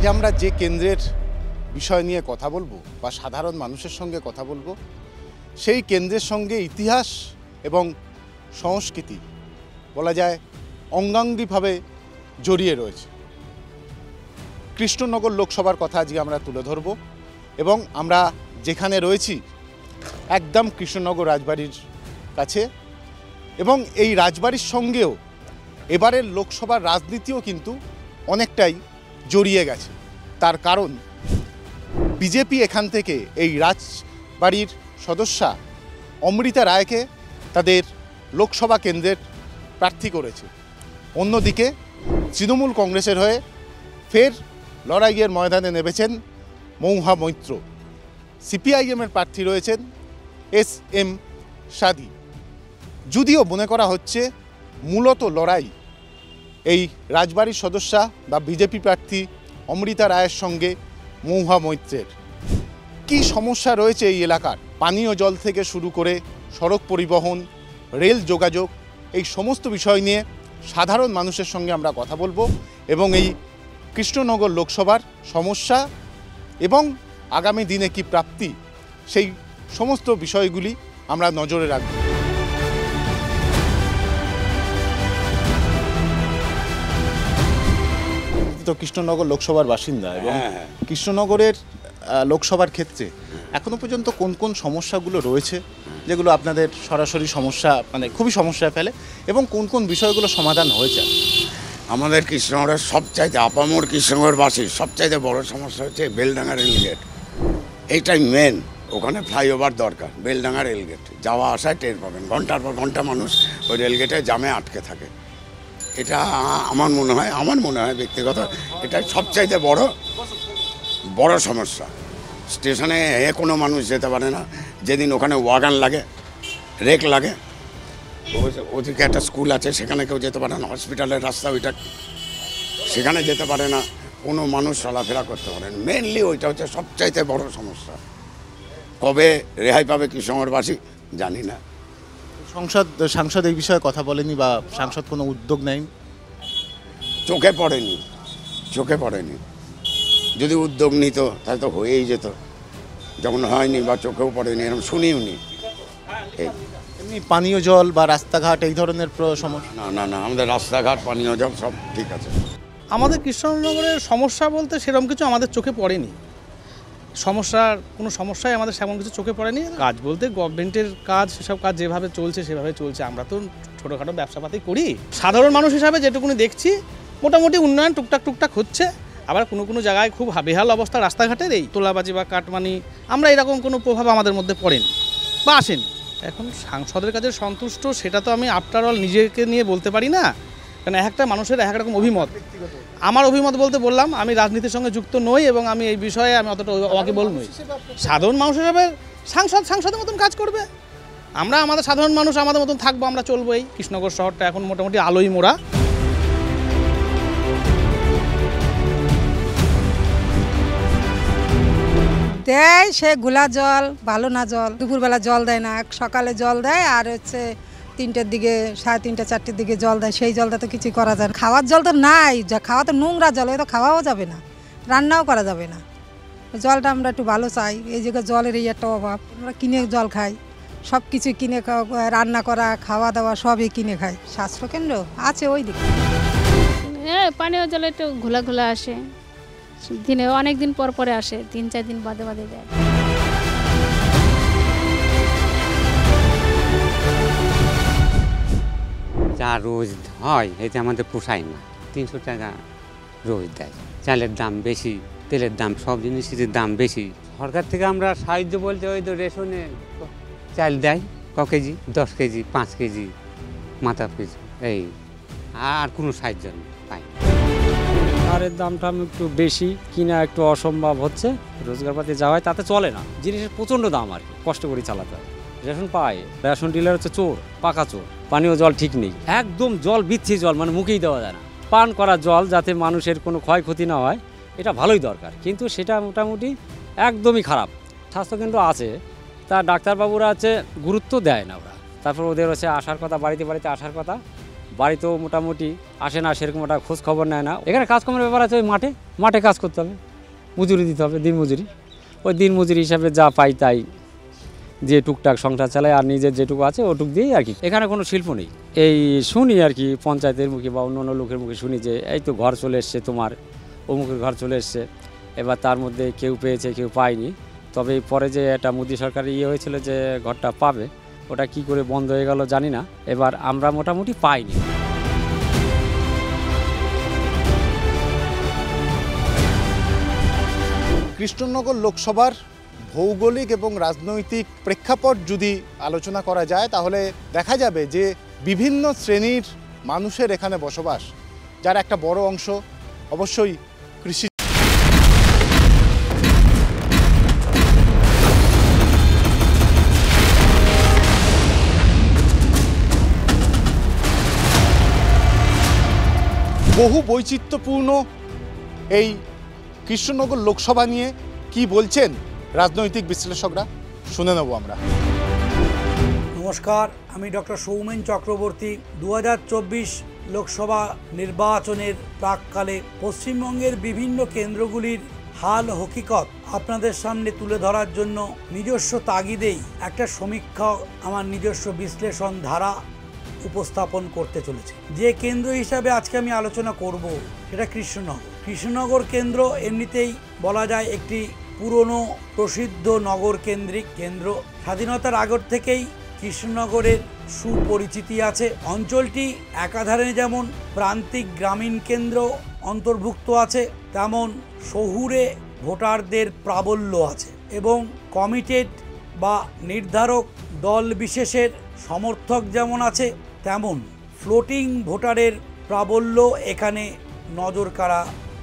আজ আমরা যে কেন্দ্রের বিষয় নিয়ে কথা বলবো বা সাধারণ মানুষের সঙ্গে কথা বলবো, সেই কেন্দ্রের সঙ্গে ইতিহাস এবং সংস্কৃতি বলা যায় অঙ্গাঙ্গিভাবে জড়িয়ে রয়েছে। কৃষ্ণনগর লোকসভার কথা আজকে আমরা তুলে ধরব এবং আমরা যেখানে রয়েছি একদম কৃষ্ণনগর রাজবাড়ির কাছে, এবং এই রাজবাড়ির সঙ্গেও এবারের লোকসভার রাজনীতিও কিন্তু অনেকটাই জড়িয়ে গেছে। তার কারণ বিজেপি এখান থেকে এই রাজবাড়ির সদস্যা অমৃতা রায়কে তাদের লোকসভা কেন্দ্রের প্রার্থী করেছে। অন্যদিকে তৃণমূল কংগ্রেসের হয়ে ফের লড়াইয়ের ময়দানে নেমেছেন মৌহা মৈত্র। সিপিআইএমের প্রার্থী রয়েছেন SM সাদি। যদিও মনে করা হচ্ছে মূলত লড়াই এই রাজবাড়ির সদস্যা বা বিজেপি প্রার্থী অমৃতা রায়ের সঙ্গে মৌহা মৈত্রের। কী সমস্যা রয়েছে এই এলাকার, পানীয় জল থেকে শুরু করে সড়ক পরিবহন, রেল যোগাযোগ, এই সমস্ত বিষয় নিয়ে সাধারণ মানুষের সঙ্গে আমরা কথা বলবো এবং এই কৃষ্ণনগর লোকসভার সমস্যা এবং আগামী দিনে কি প্রাপ্তি, সেই সমস্ত বিষয়গুলি আমরা নজরে রাখব। তো কৃষ্ণনগর লোকসভার বাসিন্দা এবং কৃষ্ণনগরের লোকসভার ক্ষেত্রে এখনো পর্যন্ত কোন কোন সমস্যাগুলো রয়েছে যেগুলো আপনাদের সরাসরি সমস্যা মানে খুবই সমস্যায় ফেলে, এবং কোন কোন বিষয়গুলো সমাধান হয়েছে? আমাদের কৃষ্ণনগরের সবচাইতে আপামর কৃষ্ণনগরবাসীর সবচাইতে বড় সমস্যা হচ্ছে বেলডাঙ্গা রেলগেট। এইটাই মেন। ওখানে ফ্লাইওভার দরকার। বেলডাঙ্গা রেলগেট যাওয়া আসায় টের পাবেন, ঘন্টার পর ঘন্টা মানুষ ওই রেলগেটে জামে আটকে থাকে। এটা আমার মনে হয় ব্যক্তিগত এটাই সবচাইতে বড় সমস্যা। স্টেশনে কোনো মানুষ যেতে পারে না। যেদিন ওখানে ওয়াগান লাগে, রেক লাগে, ওদিকে একটা স্কুল আছে সেখানে কেউ যেতে পারে না। হসপিটালের রাস্তা ওইটা, সেখানে যেতে পারে না, কোনো মানুষ চলাফেরা করতে পারে না। মেনলি ওইটা হচ্ছে সবচাইতে বড় সমস্যা। কবে রেহাই পাবে কৃষ্ণনগরবাসী জানি না। সাংসদ এই বিষয়ে কথা বলেনি বা সাংসদ কোনো উদ্যোগ নেয়নি? চোখে পড়েনি। যদি উদ্যোগ নিত তাহলে তো হয়েই যেত। যখন হয়নি বা চোখেও পড়েনি, এরকম শুনিও নি। এমনি পানীয় জল বা রাস্তাঘাট এই ধরনের সমস্যা? না, আমাদের রাস্তাঘাট, পানীয় জল সব ঠিক আছে। আমাদের কৃষ্ণনগরের সমস্যা বলতে সেরকম কিছু আমাদের চোখে পড়েনি। কোনো সমস্যাই আমাদের সেমন কিছু চোখে পড়েনি। কাজ বলতে গভর্নমেন্টের কাজ, সেসব কাজ যেভাবে চলছে সেভাবে চলছে। আমরা তো ছোটোখাটো ব্যবসাপাতি করি। সাধারণ মানুষ হিসাবে যেটুকুনি দেখছি মোটামুটি উন্নয়ন টুকটাক হচ্ছে। আবার কোনো জায়গায় খুব বেহাল অবস্থা রাস্তাঘাটের, এই তোলাবাজি বা কাটমানি, আমরা এরকম কোনো প্রভাব আমাদের মধ্যে পড়েনি বা আসেনি। এখন সাংসদের কাছে সন্তুষ্ট সেটা তো আমি আফটার অল নিজেকে নিয়ে বলতে পারি না, কারণ একটা মানুষের এক রকম অভিমত। আমার অভিমত বলতে বললাম, আমি রাজনীতির সঙ্গে যুক্ত নই এবং আমি এই বিষয়ে আমি অতটা ওয়াকিবল নই। সাধারণ মানুষ হিসাবে সাংসদের মতন কাজ করবে, আমরা আমাদের সাধারণ মানুষ আমাদের মতন থাকবো, আমরা চলবো। এই কৃষ্ণনগর শহরটা এখন মোটামুটি আলোয় মোড়া। দেয় সে গুলা জল, ভালো না জল, দুপুরবেলা জল দেয় না, সকালে জল দেয় আর হচ্ছে 3টের দিকে, 3:30 4টের দিকে জল দেয়। সেই জলটা তো কিছু করা যায় না। খাওয়ার জল তো নাই, খাওয়া তো নোংরা জল, এ তো খাওয়াও যাবে না, রান্নাও করা যাবে না। জলটা আমরা একটু ভালো চাই। এই জায়গায় জলের এই একটা অভাব, আমরা কিনে জল খাই, সব কিছু কিনে, রান্না করা, খাওয়া দাওয়া সবই কিনে খাই। স্বাস্থ্যকেন্দ্র আছে ওই দিকে। হ্যাঁ, পানীয় জল একটু ঘোলা আসে, দিনে অনেক দিন পরে আসে, 3-4 দিন বাদে দেয়। যা রোজ হয় এতে আমাদের পোষায় না। 300 টাকা রোজ দেয়। চালের দাম বেশি, তেলের দাম, সব জিনিসের দাম বেশি। সরকার থেকে আমরা সাহায্য বলতে ওই তো রেশনে চাল দেয়, ক কেজি, 10 কেজি, 5 কেজি মাথা পিছু, এই আর কোনো সাহায্য পাই না। সারের দামটা একটু বেশি, কিনা একটু অসম্ভব হচ্ছে। রোজগারপাতি যা হয় তাতে চলে না, জিনিসের প্রচণ্ড দাম আর কি, কষ্ট করে চালাতে হয়। রেশন পায়, রেশন ডিলার হচ্ছে চোর, পাকা চোর। পানীয় জল ঠিক নেই, একদম জল বিচ্ছি জল, মানে মুখেই দেওয়া যায় না। পান করা জল যাতে মানুষের কোনো ক্ষয়ক্ষতি না হয়, এটা ভালোই দরকার, কিন্তু সেটা মোটামুটি একদমই খারাপ। স্বাস্থ্যকেন্দ্র আছে, তা ডাক্তারবাবুরা আছে গুরুত্ব দেয় না ওরা। তারপর ওদের হচ্ছে আসার কথা, বাড়িতে আসার কথা, বাড়িতেও মোটামুটি আসে না, সেরকম একটা খোঁজ খবর নেয় না। এখানে কাজকর্মের ব্যাপার আছে, ওই মাঠে কাজ করতে হবে, মজুরি দিতে হবে, দিনমজুরি। ওই দিনমজুরি হিসাবে যা পাই তাই যে টুকটাক সংসার চালায়, আর নিজের যেটুকু আছে ওটুক দিয়েই আর কি। এখানে কোনো শিল্প নেই। এই শুনি আর কি পঞ্চায়েতের মুখে বা অন্য লোকের মুখে শুনি যে এই তো ঘর চলে এসছে, তোমার অমুকের ঘর চলে এসছে। এবার তার মধ্যে কেউ পেয়েছে, কেউ পায়নি। তবে পরে যে একটা মোদী সরকার হয়েছিল যে ঘরটা পাবে, ওটা কি করে বন্ধ হয়ে গেল জানি না। এবার আমরা মোটামুটি পাইনি। কৃষ্ণনগর লোকসভার ভৌগোলিক এবং রাজনৈতিক প্রেক্ষাপট যদি আলোচনা করা যায় তাহলে দেখা যাবে যে বিভিন্ন শ্রেণীর মানুষের এখানে বসবাস, যার একটা বড় অংশ অবশ্যই কৃষি। বহু বৈচিত্র্যপূর্ণ এই কৃষ্ণনগর লোকসভা নিয়ে কি বলছেন রাজনৈতিক বিশ্লেষকরা, শুনে নেব আমরা। নমস্কার, আমি ডক্টর সৌমেন চক্রবর্তী। 2024 লোকসভা নির্বাচনের প্রাককালে পশ্চিমবঙ্গের বিভিন্ন কেন্দ্রগুলির হাল হকিকত আপনাদের সামনে তুলে ধরার জন্য নিজস্ব তাগিদেই একটা সমীক্ষা, আমার নিজস্ব বিশ্লেষণ ধারা উপস্থাপন করতে চলেছে। যে কেন্দ্র হিসাবে আজকে আমি আলোচনা করব সেটা কৃষ্ণনগর কেন্দ্র। এমনিতেই বলা যায় একটি পুরনো প্রসিদ্ধ নগর কেন্দ্রিক কেন্দ্র। স্বাধীনতার আগর থেকেই কৃষ্ণনগরের সুপরিচিতি আছে। অঞ্চলটি একাধারে যেমন প্রান্তিক গ্রামীণ কেন্দ্র অন্তর্ভুক্ত আছে, তেমন শহুরে ভোটারদের প্রাবল্য আছে এবং কমিটেড বা নির্ধারক দল বিশেষের সমর্থক যেমন আছে, তেমন ফ্লোটিং ভোটারের প্রাবল্য এখানে নজর কাড়া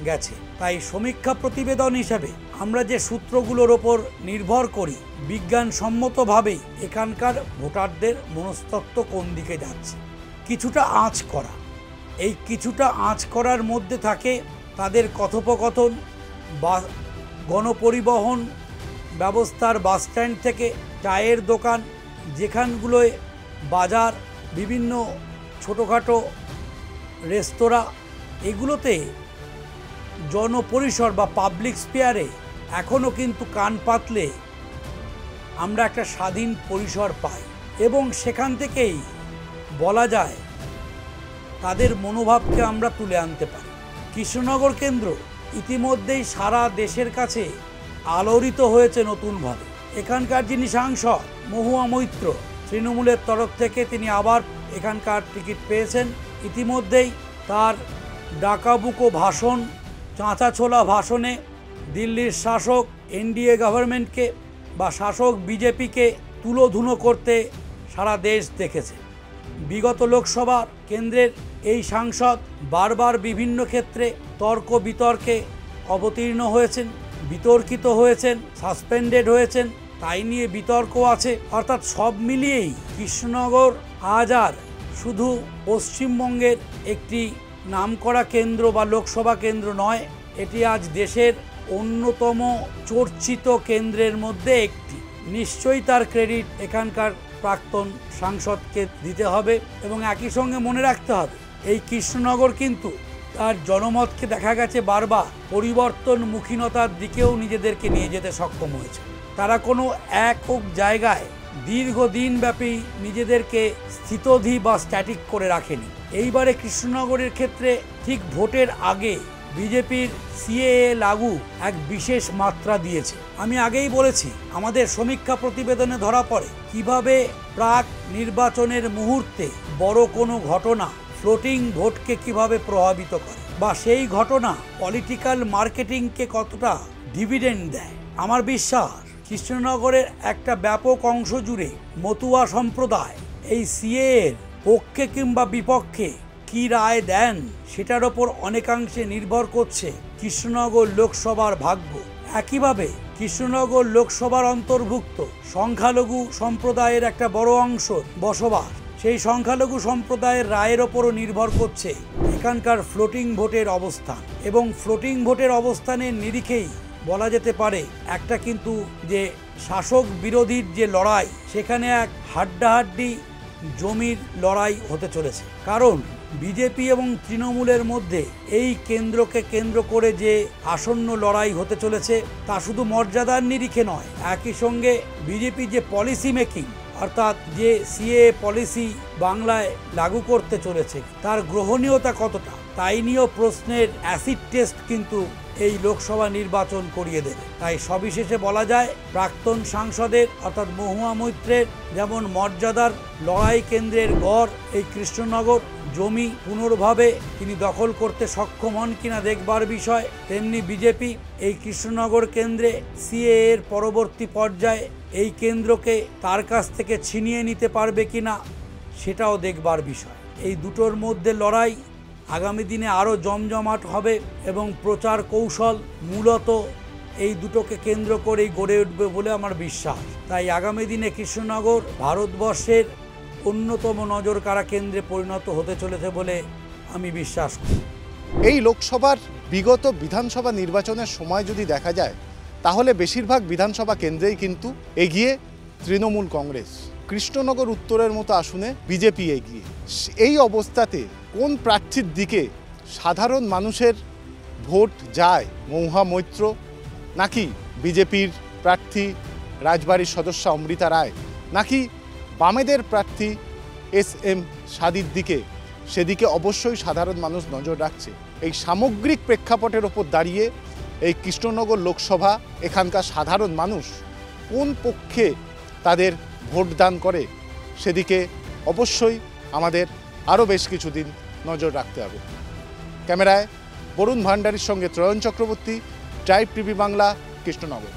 গেছে। তাই সমীক্ষা প্রতিবেদন হিসাবে আমরা যে সূত্রগুলোর ওপর নির্ভর করি, বিজ্ঞানসম্মতভাবেই এখানকার ভোটারদের মনস্তত্ত্ব কোন দিকে যাচ্ছে কিছুটা আঁচ করা। এই কিছুটা আঁচ করার মধ্যে থাকে তাদের কথোপকথন, বা গণপরিবহন ব্যবস্থার বাসস্ট্যান্ড থেকে চায়ের দোকান, যেখানগুলোয় বাজার, বিভিন্ন ছোটোখাটো রেস্তোরাঁ, এগুলোতে জনপরিসর বা পাবলিক স্পেয়ারে এখনও কিন্তু কান পাতলে আমরা একটা স্বাধীন পরিসর পাই এবং সেখান থেকেই বলা যায় তাদের মনোভাবকে আমরা তুলে আনতে পারি। কৃষ্ণনগর কেন্দ্র ইতিমধ্যেই সারা দেশের কাছে আলোড়িত হয়েছে নতুনভাবে। এখানকার যিনি সাংসদ মহুয়া মৈত্র, তৃণমূলের তরফ থেকে তিনি আবার এখানকার টিকিট পেয়েছেন। ইতিমধ্যেই তার ডাকাবুকো ভাষণ, চাঁচাছোলা ভাষণে দিল্লির শাসক এনডিএ গভর্নমেন্টকে বা শাসক বিজেপিকে তুলোধুনো করতে সারা দেশ দেখেছে। বিগত লোকসভা কেন্দ্রের এই সাংসদ বারবার বিভিন্ন ক্ষেত্রে তর্ক বিতর্কে অবতীর্ণ হয়েছেন, বিতর্কিত হয়েছেন, সাসপেন্ডেড হয়েছেন, তাই নিয়ে বিতর্ক আছে। অর্থাৎ সব মিলিয়েই কৃষ্ণনগর আজ আর শুধু পশ্চিমবঙ্গের একটি নামকরা কেন্দ্র বা লোকসভা কেন্দ্র নয়, এটি আজ দেশের অন্যতম চর্চিত কেন্দ্রের মধ্যে একটি। নিশ্চয়ই তার ক্রেডিট এখানকার প্রাক্তন সাংসদকে দিতে হবে এবং একই সঙ্গে মনে রাখতে হবে এই কৃষ্ণনগর কিন্তু তার জনমতকে দেখা গেছে বারবার পরিবর্তনমুখীনতার দিকেও নিজেদেরকে নিয়ে যেতে সক্ষম হয়েছে। তারা কোনো একক জায়গায় দীর্ঘদিনব্যাপী নিজেদেরকে স্থিতধী বা স্ট্যাটিক করে রাখেনি। এইবারে কৃষ্ণনগরের ক্ষেত্রে ঠিক ভোটের আগে বিজেপির সিএএ লাগু এক বিশেষ মাত্রা দিয়েছে। আমি আগেই বলেছি আমাদের সমীক্ষা প্রতিবেদনে ধরা পড়ে কিভাবে প্রাক নির্বাচনের মুহূর্তে বড় কোনো ঘটনা ফ্লোটিং ভোটকে কিভাবে প্রভাবিত করে বা সেই ঘটনা পলিটিক্যাল মার্কেটিংকে কতটা ডিভিডেন্ড দেয়। আমার বিশ্বাস কৃষ্ণনগরের একটা ব্যাপক অংশ জুড়ে মতুয়া সম্প্রদায় এই সিএএর পক্ষে কিংবা বিপক্ষে কি রায় দেন সেটার ওপর অনেকাংশে নির্ভর করছে কৃষ্ণনগর লোকসভার ভাগ্য। একইভাবে কৃষ্ণনগর লোকসভার অন্তর্ভুক্ত সংখ্যালঘু সম্প্রদায়ের একটা বড় অংশ বসবাস, সেই সংখ্যালঘু সম্প্রদায়ের রায়ের ওপরও নির্ভর করছে এখানকার ফ্লোটিং ভোটের অবস্থান। এবং ফ্লোটিং ভোটের অবস্থানের নিরিখেই বলা যেতে পারে একটা কিন্তু যে শাসক বিরোধীর যে লড়াই, সেখানে এক হাড্ডাহাড্ডি জমির লড়াই হতে চলেছে। কারণ বিজেপি এবং তৃণমূলের মধ্যে এই কেন্দ্রকে কেন্দ্র করে যে আসন্ন লড়াই হতে চলেছে তা শুধু মর্যাদার নিরিখে নয়, একই সঙ্গে বিজেপি যে পলিসি মেকিং অর্থাৎ যে সিএ পলিসি বাংলায় লাগু করতে চলেছে তার গ্রহণীয়তা কতটা তাই নিয়েও প্রশ্নের অ্যাসিড টেস্ট কিন্তু এই লোকসভা নির্বাচন করিয়ে দেবে। তাই সবিশেষে বলা যায় প্রাক্তন সাংসদের অর্থাৎ মহুয়া মৈত্রের যেমন মর্যাদার লড়াই কেন্দ্রের গড় এই কৃষ্ণনগর জমি পুনর্ভাবে তিনি দখল করতে সক্ষম হন কিনা দেখবার বিষয়, তেমনি বিজেপি এই কৃষ্ণনগর কেন্দ্রে সিএ এর পরবর্তী পর্যায়ে এই কেন্দ্রকে তার কাছ থেকে ছিনিয়ে নিতে পারবে কিনা সেটাও দেখবার বিষয়। এই দুটোর মধ্যে লড়াই আগামী দিনে আরও জমজমাট হবে এবং প্রচার কৌশল মূলত এই দুটোকে কেন্দ্র করেই গড়ে উঠবে বলে আমার বিশ্বাস। তাই আগামী দিনে কৃষ্ণনগর ভারতবর্ষের অন্যতম নজরকাড়া কেন্দ্রে পরিণত হতে চলেছে বলে আমি বিশ্বাস করি। এই লোকসভার বিগত বিধানসভা নির্বাচনের সময় যদি দেখা যায় তাহলে বেশিরভাগ বিধানসভা কেন্দ্রেই কিন্তু এগিয়ে তৃণমূল কংগ্রেস, কৃষ্ণনগর উত্তরের মতো আসনে বিজেপি এগিয়ে। এই অবস্থাতে কোন প্রার্থীর দিকে সাধারণ মানুষের ভোট যায়, মহুয়া মৈত্র নাকি বিজেপির প্রার্থী রাজবাড়ির সদস্যা অমৃতা রায় নাকি বামেদের প্রার্থী এস.এম. সাদির দিকে, সেদিকে অবশ্যই সাধারণ মানুষ নজর রাখছে। এই সামগ্রিক প্রেক্ষাপটের ওপর দাঁড়িয়ে এই কৃষ্ণনগর লোকসভা এখানকার সাধারণ মানুষ কোন পক্ষে তাদের ভোটদান করে সেদিকে অবশ্যই আমাদের আরও বেশ কিছুদিন নজর রাখতে হবে। ক্যামেরায় বরুণ ভান্ডারীর সঙ্গে ত্রয়ন চক্রবর্তী, ট্রাইব টিভি বাংলা, কৃষ্ণনগর।